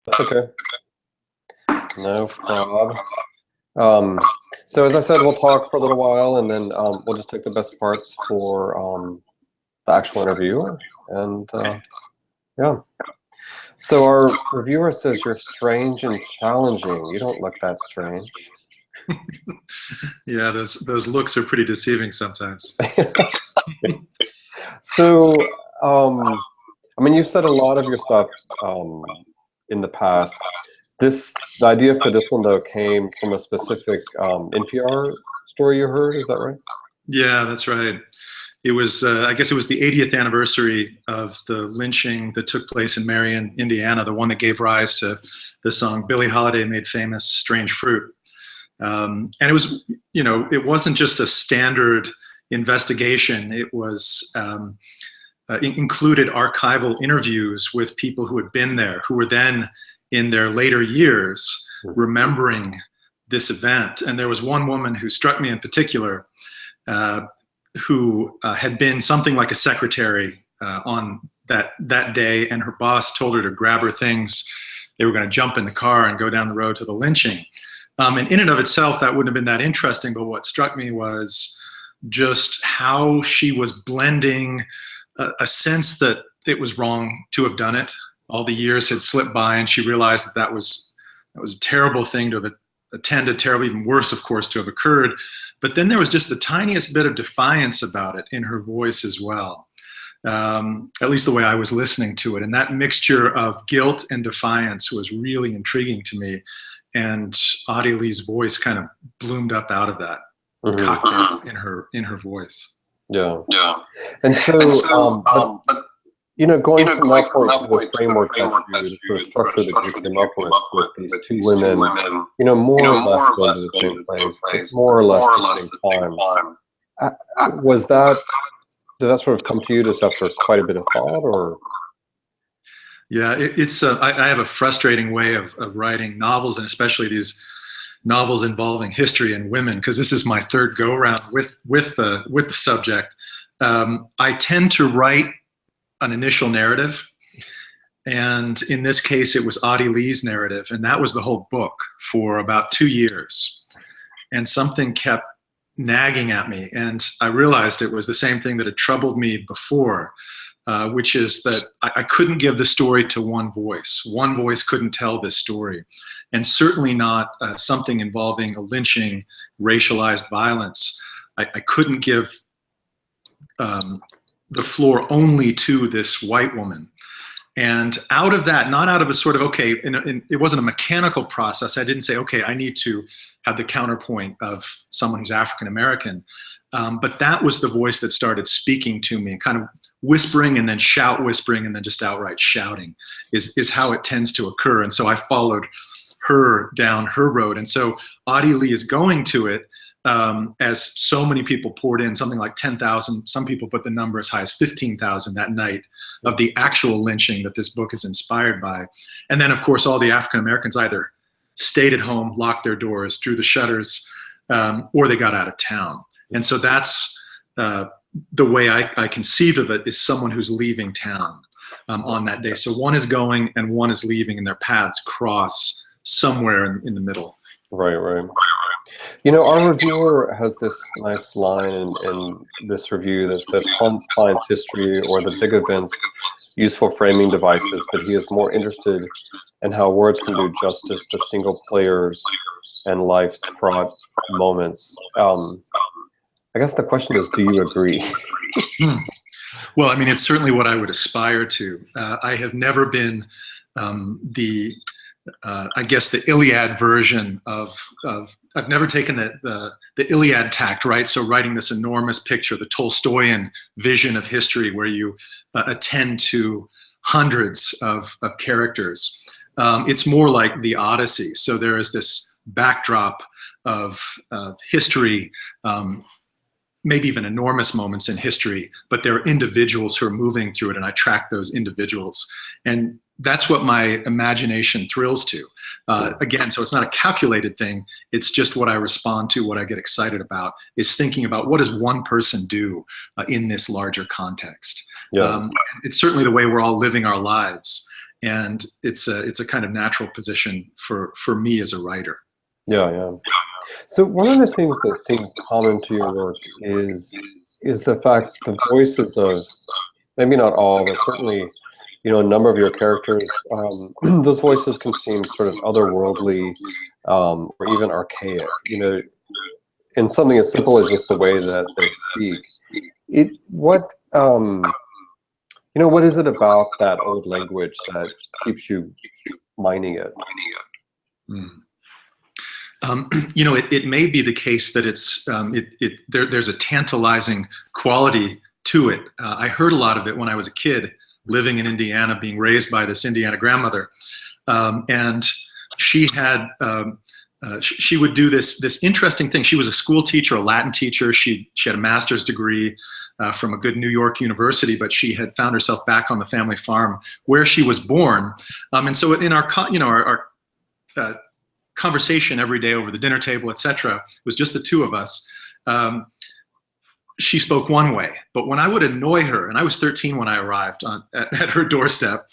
That's okay. No problem. Um, so as I said, we'll talk for a little while, and then we'll just take the best parts for the actual interview. And yeah. So our reviewer says you're strange and challenging. You don't look that strange. Yeah, those looks are pretty deceiving sometimes. So, I mean, you've said a lot of your stuff in the past. The idea for this one, though, came from a specific NPR story you heard. Is that right? Yeah, that's right. It was, I guess it was the 80th anniversary of the lynching that took place in Marion, Indiana, the one that gave rise to the song Billie Holiday made famous, Strange Fruit. And it was, it wasn't just a standard investigation. It was included archival interviews with people who had been there, who were then in their later years remembering this event. And there was one woman who struck me in particular, who had been something like a secretary on that day, and her boss told her to grab her things. They were going to jump in the car and go down the road to the lynching. And in and of itself, that wouldn't have been that interesting, but what struck me was just how she was blending a sense that it was wrong to have done it. All the years had slipped by, and she realized that was a terrible thing to have attended, terrible, even worse, of course, to have occurred. But then there was just the tiniest bit of defiance about it in her voice as well, at least the way I was listening to it. And that mixture of guilt and defiance was really intriguing to me. And Audie Lee's voice kind of bloomed up out of that, cocktail in her voice. Yeah. And so, going from that point to the framework that you structure that you came up with these two women, more or less going to the same place, more or less at the same time. Did that sort of come to you just after quite a bit of thought, or? Yeah, I have a frustrating way of writing novels, and especially these novels involving history and women, because this is my third go around with the subject. I tend to write an initial narrative, and in this case it was Audie Lee's narrative, and that was the whole book for about 2 years. And something kept nagging at me, and I realized it was the same thing that had troubled me before, which is that I couldn't give the story to one voice. One voice couldn't tell this story, and certainly not something involving a lynching, racialized violence. I couldn't give the floor only to this white woman. And out of that, not out of a sort of, okay, it wasn't a mechanical process. I didn't say, okay, I need to have the counterpoint of someone who's African American. But that was the voice that started speaking to me, kind of whispering and then shout whispering and then just outright shouting is how it tends to occur. And so I followed her down her road. And so Audie Lee is going to it as so many people poured in, something like 10,000. Some people put the number as high as 15,000 that night of the actual lynching that this book is inspired by. And then, of course, all the African Americans either stayed at home, locked their doors, drew the shutters, or they got out of town. And so that's the way I conceived of it, is someone who's leaving town on that day. So one is going and one is leaving, and their paths cross somewhere in the middle. Right. Our reviewer has this nice line in this review that says, "Holmes finds history or the big events useful framing devices, but he is more interested in how words can do justice to single players and life's fraught moments." I guess the question is, do you agree? Well, I mean, it's certainly what I would aspire to. I have never been I guess the Iliad version of I've never taken the Iliad tact, right? So writing this enormous picture, the Tolstoyan vision of history, where you attend to hundreds of characters. It's more like the Odyssey. So there is this backdrop of history, maybe even enormous moments in history, but there are individuals who are moving through it, and I track those individuals. And that's what my imagination thrills to. Again, so it's not a calculated thing. It's just what I respond to, what I get excited about, is thinking about what does one person do in this larger context. Yeah. It's certainly the way we're all living our lives. and it's a kind of natural position for me as a writer. Yeah, yeah. So one of the things that seems common to your work is the fact the voices of, maybe not all, but certainly, a number of your characters, those voices can seem sort of otherworldly, or even archaic. In something as simple as just the way that they speak. What is it about that old language that keeps you mining it? It may be the case that there's a tantalizing quality to it. I heard a lot of it when I was a kid, living in Indiana, being raised by this Indiana grandmother, and she had. She would do this interesting thing. She was a school teacher, a Latin teacher. She had a master's degree from a good New York university, but she had found herself back on the family farm where she was born. And so in our conversation every day over the dinner table, etc., it was just the two of us. She spoke one way, but when I would annoy her, and I was 13 when I arrived at her doorstep,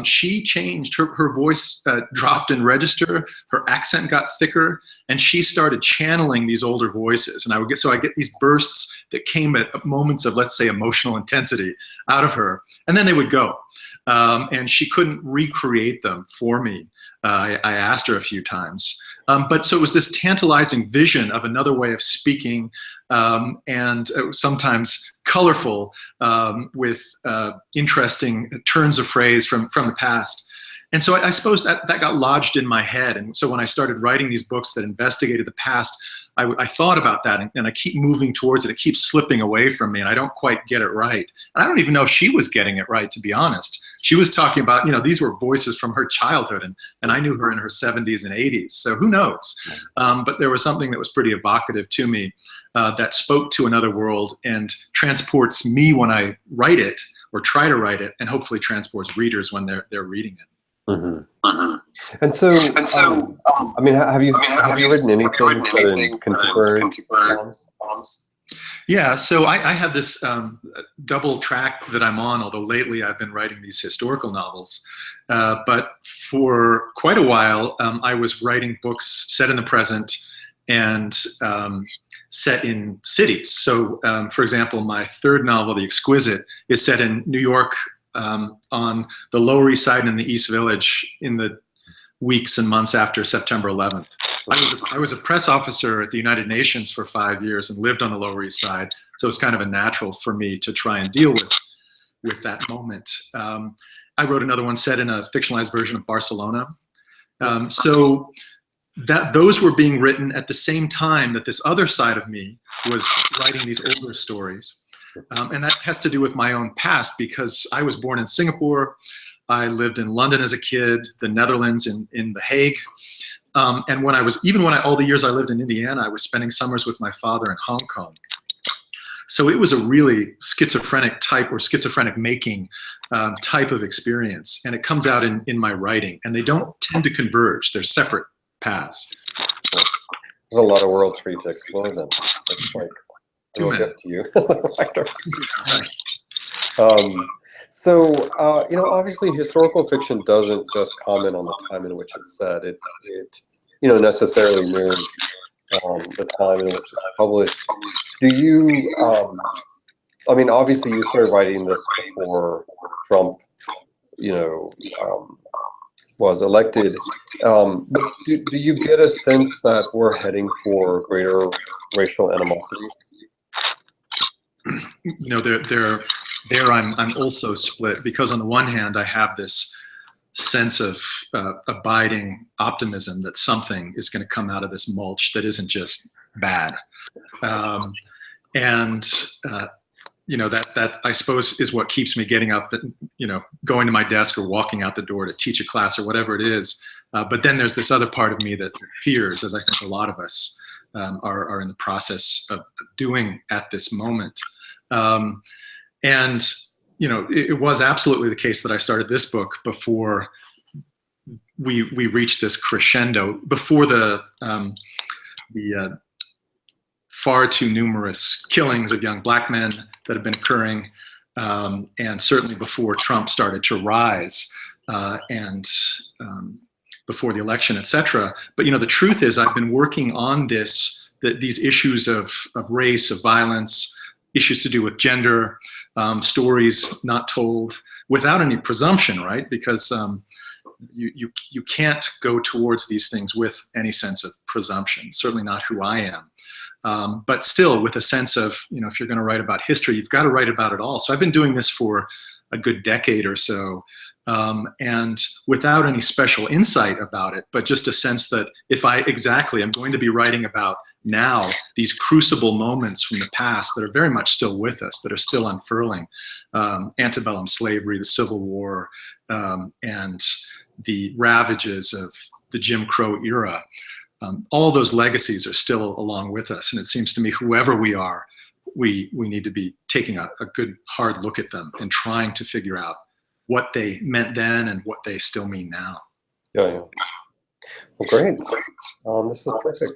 she changed. Her voice dropped in register, her accent got thicker, and she started channeling these older voices. And I get these bursts that came at moments of, let's say, emotional intensity out of her, and then they would go. And she couldn't recreate them for me. I asked her a few times. But so it was this tantalizing vision of another way of speaking, and sometimes colorful, with interesting turns of phrase from the past. And so I suppose that got lodged in my head. And so when I started writing these books that investigated the past, I thought about that, and I keep moving towards it. It keeps slipping away from me, and I don't quite get it right. And I don't even know if she was getting it right, to be honest. She was talking about, these were voices from her childhood, and I knew her in her 70s and 80s, so who knows? But there was something that was pretty evocative to me, that spoke to another world and transports me when I write it, or try to write it, and hopefully transports readers when they're reading it. Mm-hmm. And so, have you written anything set in contemporary poems? Yeah, so I have this double track that I'm on, although lately I've been writing these historical novels. But for quite a while, I was writing books set in the present and set in cities. So, for example, my third novel, The Exquisite, is set in New York, on the Lower East Side and in the East Village in the weeks and months after September 11th. I was a press officer at the United Nations for 5 years and lived on the Lower East Side, so it's kind of a natural for me to try and deal with that moment. I wrote another one set in a fictionalized version of Barcelona. So those were being written at the same time that this other side of me was writing these older stories. And that has to do with my own past, because I was born in Singapore. I lived in London as a kid, the Netherlands, in The Hague. And all the years I lived in Indiana, I was spending summers with my father in Hong Kong. So it was a really schizophrenic type, or schizophrenic making type of experience. And it comes out in my writing, and they don't tend to converge. They're separate paths. There's a lot of worlds for you to explore then. It's like a real gift to you as a writer. So, obviously historical fiction doesn't just comment on the time in which it's set. It necessarily mirrors the time in which it's published. Do you, obviously you started writing this before Trump, was elected. But do you get a sense that we're heading for greater racial animosity? I'm also split, because on the one hand I have this sense of abiding optimism that something is going to come out of this mulch that isn't just bad, that I suppose is what keeps me getting up, going to my desk or walking out the door to teach a class or whatever it is. But then there's this other part of me that fears, as I think a lot of us are in the process of doing at this moment. It was absolutely the case that I started this book before we reached this crescendo, before the far too numerous killings of young black men that have been occurring, and certainly before Trump started to rise. and before the election, etc. But the truth is, I've been working on these issues of race, of violence, issues to do with gender, stories not told, without any presumption, right? Because you can't go towards these things with any sense of presumption. Certainly not who I am. But still with a sense of, if you're going to write about history, you've got to write about it all. So I've been doing this for a good decade or so, and without any special insight about it, but just a sense that I'm going to be writing about now these crucible moments from the past that are very much still with us, that are still unfurling, antebellum slavery, the Civil War, and the ravages of the Jim Crow era. All those legacies are still along with us, and it seems to me whoever we are, we need to be taking a good hard look at them and trying to figure out what they meant then and what they still mean now. Yeah. Well, great. This is perfect.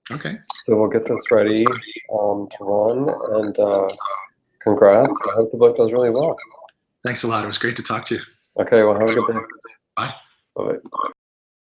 Okay. So we'll get this ready to run, and congrats. I hope the book does really well. Thanks a lot. It was great to talk to you. Okay, well, have a good day. Bye. Bye-bye.